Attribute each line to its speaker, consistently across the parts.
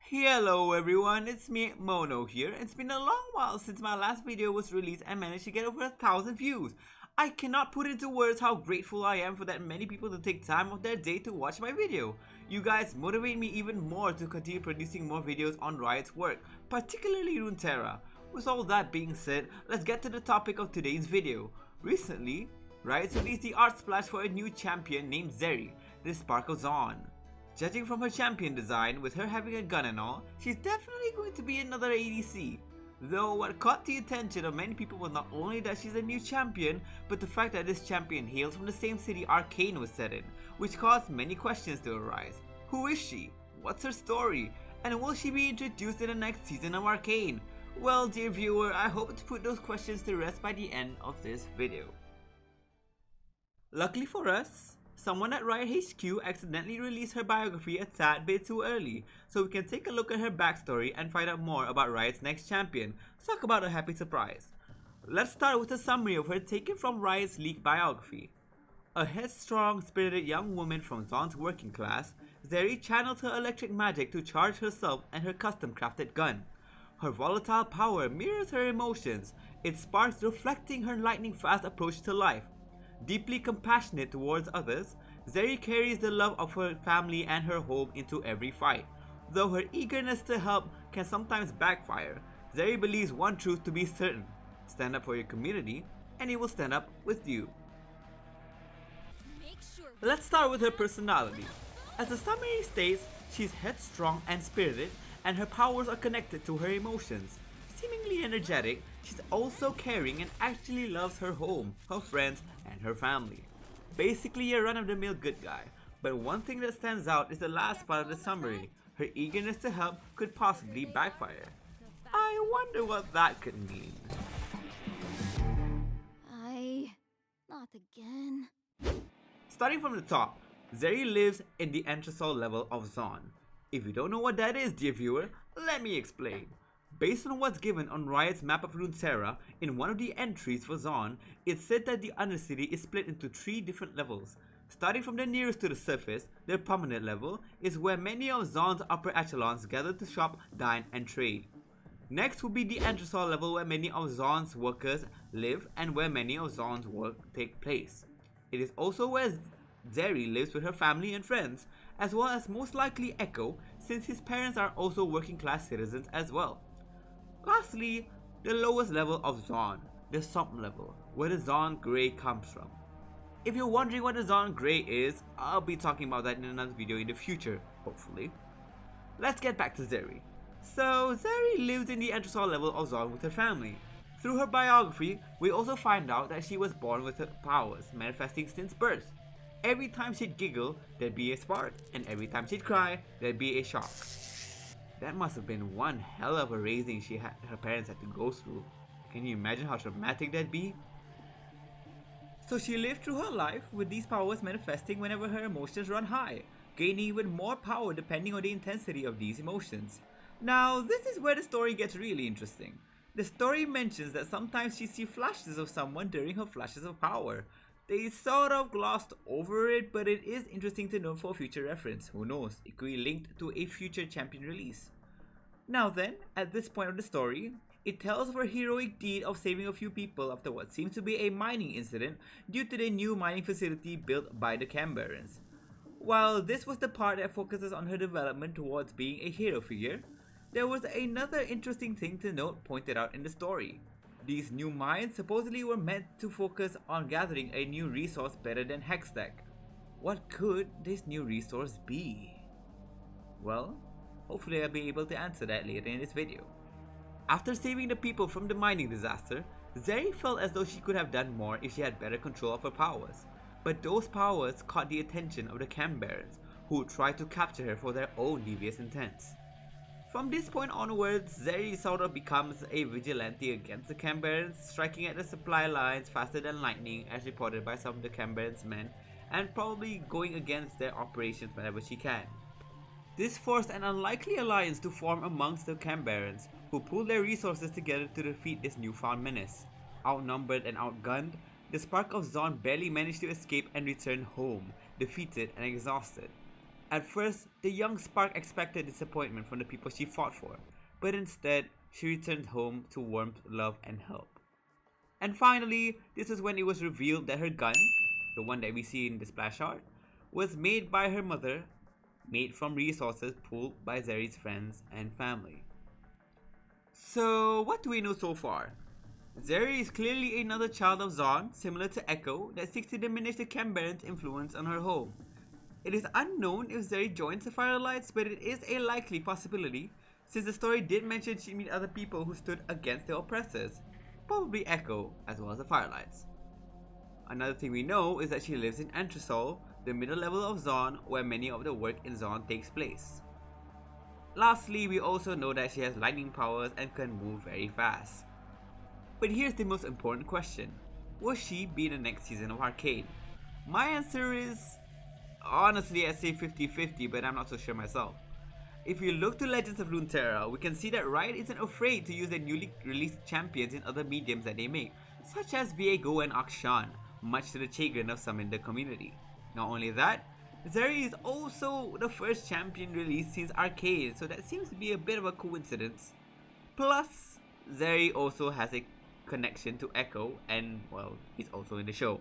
Speaker 1: Hello everyone, it's me Mono here. It's been a long while since my last video was released and managed to get over 1,000 views. I cannot put into words how grateful I am for that many people to take time of their day to watch my video. You guys motivate me even more to continue producing more videos on Riot's work, particularly Runeterra. With all that being said, let's get to the topic of today's video. Recently, Riot released the art splash for a new champion named Zeri, the Spark of Zaun. Judging from her champion design, with her having a gun and all, she's definitely going to be another ADC. Though what caught the attention of many people was not only that she's a new champion, but the fact that this champion hails from the same city Arcane was set in, which caused many questions to arise. Who is she? What's her story? And will she be introduced in the next season of Arcane? Well, dear viewer, I hope to put those questions to rest by the end of this video. Luckily for us, someone at Riot HQ accidentally released her biography a tad bit too early, so we can take a look at her backstory and find out more about Riot's next champion. Talk about a happy surprise. Let's start with a summary of her taken from Riot's leaked biography. A headstrong, spirited young woman from Zaun's working class, Zeri channels her electric magic to charge herself and her custom-crafted gun. Her volatile power mirrors her emotions, its sparks reflecting her lightning-fast approach to life. Deeply compassionate towards others, Zeri carries the love of her family and her home into every fight. Though her eagerness to help can sometimes backfire, Zeri believes one truth to be certain: stand up for your community and it will stand up with you. Let's start with her personality. As the summary states, she's headstrong and spirited, and her powers are connected to her emotions. Seemingly energetic, she's also caring and actually loves her home, her friends, and her family. Basically a run-of-the-mill good guy, but one thing that stands out is the last part of the summary: her eagerness to help could possibly backfire. I wonder what that could mean.
Speaker 2: Not again.
Speaker 1: Starting from the top, Zeri lives in the entresol level of Zaun. If you don't know what that is, dear viewer, let me explain. Based on what's given on Riot's map of Runeterra, in one of the entries for Zaun, it's said that the Undercity is split into 3 different levels. Starting from the nearest to the surface, their prominent level is where many of Zaun's upper echelons gather to shop, dine, and trade. Next would be the entresol level, where many of Zaun's workers live and where many of Zaun's work take place. It is also where Zeri lives with her family and friends, as well as most likely Echo, since his parents are also working class citizens as well. Lastly, the lowest level of Zaun, the Sump level, where the Zaun Grey comes from. If you're wondering what the Zaun Grey is, I'll be talking about that in another video in the future, hopefully. Let's get back to Zeri. So, Zeri lives in the entresol level of Zaun with her family. Through her biography, we also find out that she was born with her powers manifesting since birth. Every time she'd giggle, there'd be a spark, and every time she'd cry, there'd be a shock. That must have been one hell of a raising her parents had to go through. Can you imagine how traumatic that'd be? So she lived through her life with these powers manifesting whenever her emotions run high, gaining even more power depending on the intensity of these emotions. Now, this is where the story gets really interesting. The story mentions that sometimes she sees flashes of someone during her flashes of power. They sort of glossed over it, but it is interesting to note for future reference. Who knows, it could be linked to a future champion release. Now then, at this point of the story, it tells of her heroic deed of saving a few people after what seems to be a mining incident due to the new mining facility built by the Cambarans. While this was the part that focuses on her development towards being a hero figure, there was another interesting thing to note pointed out in the story. These new mines supposedly were meant to focus on gathering a new resource better than Hextech. What could this new resource be? Well, hopefully I'll be able to answer that later in this video. After saving the people from the mining disaster, Zeri felt as though she could have done more if she had better control of her powers. But those powers caught the attention of the Cambarans, who tried to capture her for their own devious intents. From this point onwards, Zeri sort of becomes a vigilante against the Cambarans, striking at the supply lines faster than lightning as reported by some of the Cambarans' men, and probably going against their operations whenever she can. This forced an unlikely alliance to form amongst the Cambarans, who pooled their resources together to defeat this newfound menace. Outnumbered and outgunned, the Spark of Zaun barely managed to escape and return home, defeated and exhausted. At first, the young spark expected disappointment from the people she fought for, but instead, she returned home to warmth, love, and help. And finally, this is when it was revealed that her gun, the one that we see in the splash art, was made by her mother, made from resources pulled by Zeri's friends and family. So, what do we know so far? Zeri is clearly another child of Zaun, similar to Echo, that seeks to diminish the Cambaran's influence on her home. It is unknown if Zeri joins the Firelights, but it is a likely possibility, since the story did mention she meet other people who stood against the oppressors, probably Echo as well as the Firelights. Another thing we know is that she lives in Entresol, the middle level of Zaun, where many of the work in Zaun takes place. Lastly, we also know that she has lightning powers and can move very fast. But here's the most important question. Will she be in the next season of Arcane? My answer is, honestly, I'd say 50-50, but I'm not so sure myself. If you look to Legends of Runeterra, we can see that Riot isn't afraid to use their newly released champions in other mediums that they make, such as Viego and Akshan, much to the chagrin of some in the community. Not only that, Zeri is also the first champion released since Arcane, so that seems to be a bit of a coincidence. Plus, Zeri also has a connection to Echo, and well, he's also in the show.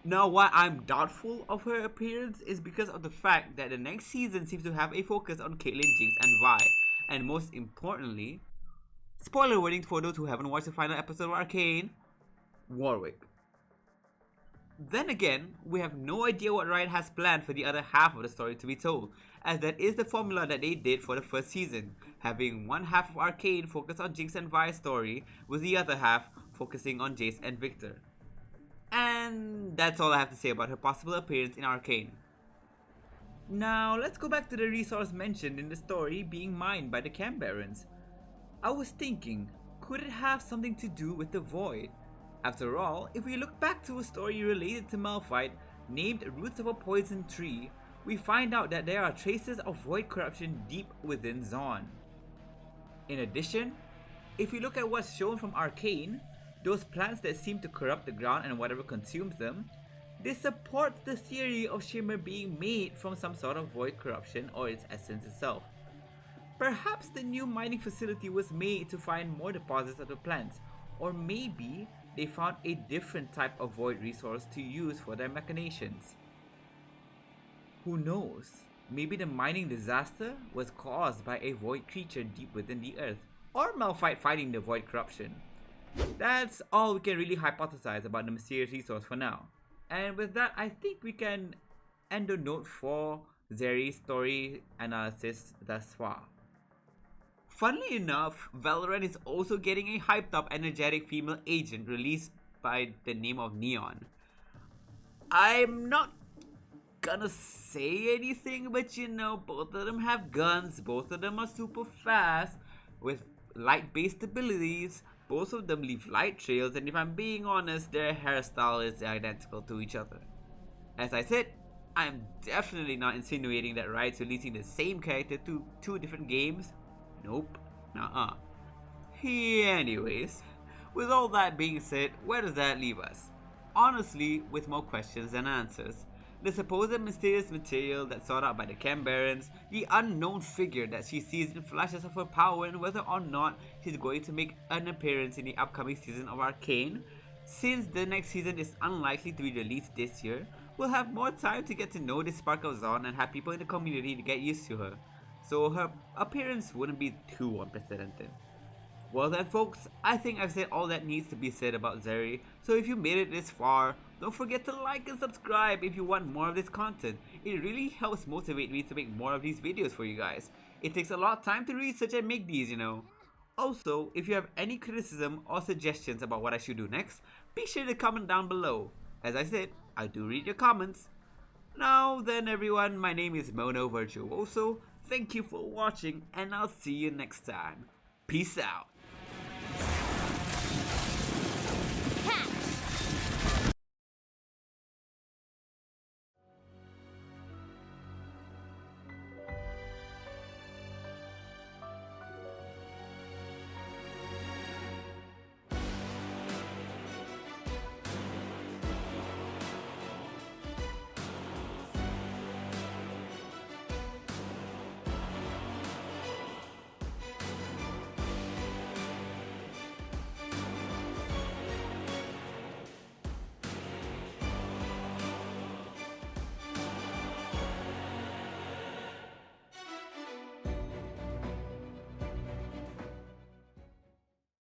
Speaker 1: Now, why I'm doubtful of her appearance is because of the fact that the next season seems to have a focus on Caitlyn, Jinx, and Vi, and most importantly, spoiler warning for those who haven't watched the final episode of Arcane, Warwick. Then again, we have no idea what Riot has planned for the other half of the story to be told, as that is the formula that they did for the first season, having one half of Arcane focus on Jinx and Vi's story, with the other half focusing on Jace and Victor. And that's all I have to say about her possible appearance in Arcane. Now, let's go back to the resource mentioned in the story being mined by the Cambarans. I was thinking, could it have something to do with the Void? After all, if we look back to a story related to Malphite named Roots of a Poison Tree, we find out that there are traces of void corruption deep within Zaun. In addition, if we look at what's shown from Arcane, those plants that seem to corrupt the ground and whatever consumes them, this supports the theory of Shimmer being made from some sort of void corruption or its essence itself. Perhaps the new mining facility was made to find more deposits of the plants, or maybe they found a different type of void resource to use for their machinations. Who knows? Maybe the mining disaster was caused by a void creature deep within the earth, or Malphite fighting the void corruption. That's all we can really hypothesize about the mysterious resource for now. And with that, I think we can end the note for Zeri's story analysis thus far. Funnily enough, Valorant is also getting a hyped up energetic female agent released by the name of Neon. I'm not gonna say anything, but you know, both of them have guns, both of them are super fast, with light based abilities, both of them leave light trails, and if I'm being honest, their hairstyle is identical to each other. As I said, I'm definitely not insinuating that Riot's releasing the same character to two different games. Nope. Nuh-uh. Anyways, with all that being said, where does that leave us? Honestly, with more questions than answers. The supposed mysterious material that's sought out by the Cambarans, the unknown figure that she sees in flashes of her power, and whether or not she's going to make an appearance in the upcoming season of Arcane. Since the next season is unlikely to be released this year, we'll have more time to get to know the Spark of Zaun and have people in the community to get used to her, so her appearance wouldn't be too unprecedented. Well then folks, I think I've said all that needs to be said about Zeri, so if you made it this far, don't forget to like and subscribe if you want more of this content. It really helps motivate me to make more of these videos for you guys. It takes a lot of time to research and make these, you know. Also, if you have any criticism or suggestions about what I should do next, be sure to comment down below. As I said, I do read your comments. Now then everyone, my name is Mono Virtuoso. Thank you for watching and I'll see you next time. Peace out.